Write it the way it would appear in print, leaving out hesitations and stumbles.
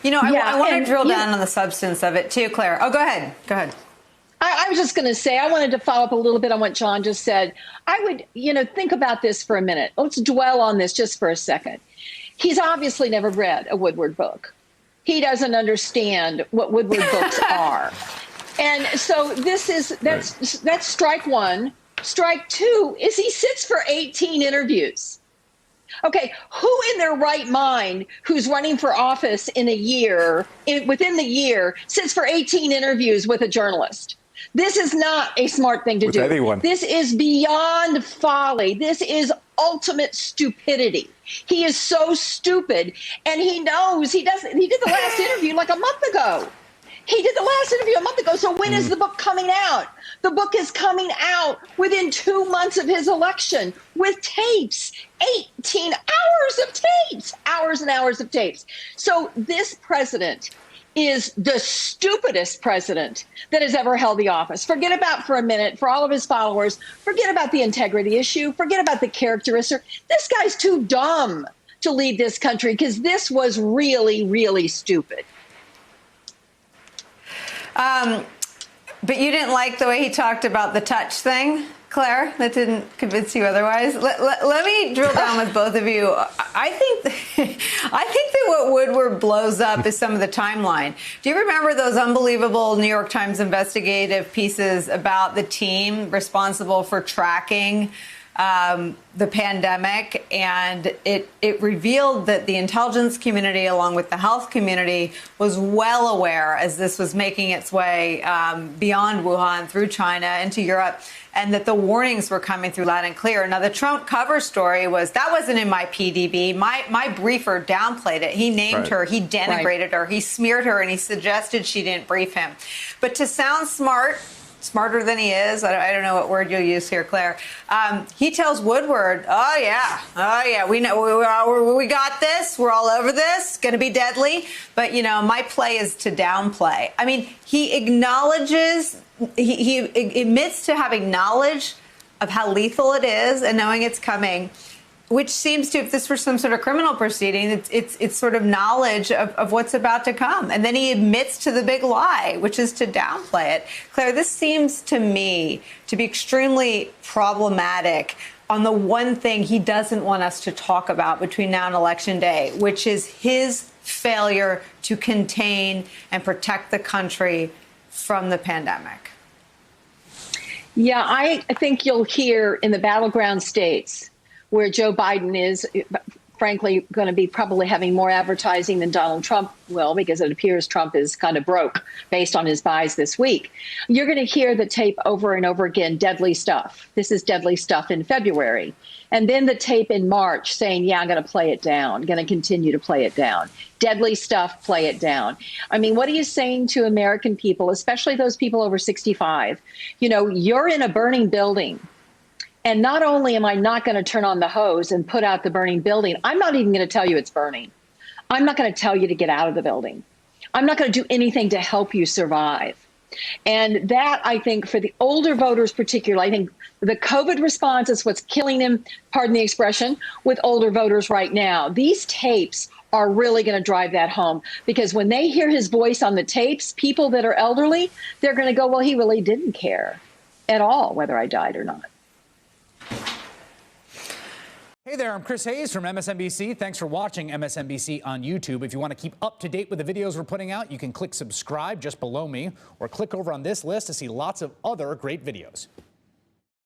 I want to drill down on the substance of it too, Claire. Oh, go ahead. Go ahead. I was just going to say, I wanted to follow up a little bit on what John just said. I would, think about this for a minute. Let's dwell on this just for a second. He's obviously never read a Woodward book. He doesn't understand what Woodward books are. And so that's strike one. Strike two is he sits for 18 interviews. Okay, who in their right mind who's running for office in a year, within the year, sits for 18 interviews with a journalist? This is not a smart thing to do. Anyone. This is beyond folly. This is ultimate stupidity. He is so stupid, and he knows he doesn't. He did the last interview like a month ago. He did the last interview a month ago. So when is the book coming out? The book is coming out within 2 months of his election with tapes, 18 hours of tapes, hours and hours of tapes. So this president is the stupidest president that has ever held the office. Forget about, for a minute, for all of his followers, forget about the integrity issue, forget about the characteristic. This guy's too dumb to lead this country because this was really, really stupid. But you didn't like the way he talked about the touch thing, Claire? That didn't convince you otherwise? Let me drill down with both of you. I think that what Woodward blows up is some of the timeline. Do you remember those unbelievable New York Times investigative pieces about the team responsible for tracking the pandemic, and it revealed that the intelligence community, along with the health community, was well aware as this was making its way beyond Wuhan through China into Europe, and that the warnings were coming through loud and clear. Now, the Trump cover story was, that wasn't in my PDB. My briefer downplayed it. He named her, he denigrated her, he smeared her, and he suggested she didn't brief him. But to sound smarter than he is, I don't know what word you'll use here, Claire, he tells Woodward, oh yeah, we know, we got this, we're all over this, going to be deadly, but my play is to downplay. I mean, he acknowledges, he admits to having knowledge of how lethal it is and knowing it's coming, which seems to, if this were some sort of criminal proceeding, it's sort of knowledge of what's about to come. And then he admits to the big lie, which is to downplay it. Claire, this seems to me to be extremely problematic on the one thing he doesn't want us to talk about between now and Election Day, which is his failure to contain and protect the country from the pandemic. Yeah, I think you'll hear in the battleground states where Joe Biden is, frankly, going to be probably having more advertising than Donald Trump will, because it appears Trump is kind of broke based on his buys this week. You're going to hear the tape over and over again, deadly stuff. This is deadly stuff in February. And then the tape in March saying, yeah, I'm going to play it down, going to continue to play it down. Deadly stuff, play it down. I mean, what are you saying to American people, especially those people over 65? You're in a burning building. And not only am I not going to turn on the hose and put out the burning building, I'm not even going to tell you it's burning. I'm not going to tell you to get out of the building. I'm not going to do anything to help you survive. And that, I think, for the older voters particularly, I think the COVID response is what's killing him, pardon the expression, with older voters right now. These tapes are really going to drive that home, because when they hear his voice on the tapes, people that are elderly, they're going to go, well, he really didn't care at all whether I died or not. Hey there, I'm Chris Hayes from MSNBC. Thanks for watching MSNBC on YouTube. If you want to keep up to date with the videos we're putting out, you can click subscribe just below me, or click over on this list to see lots of other great videos.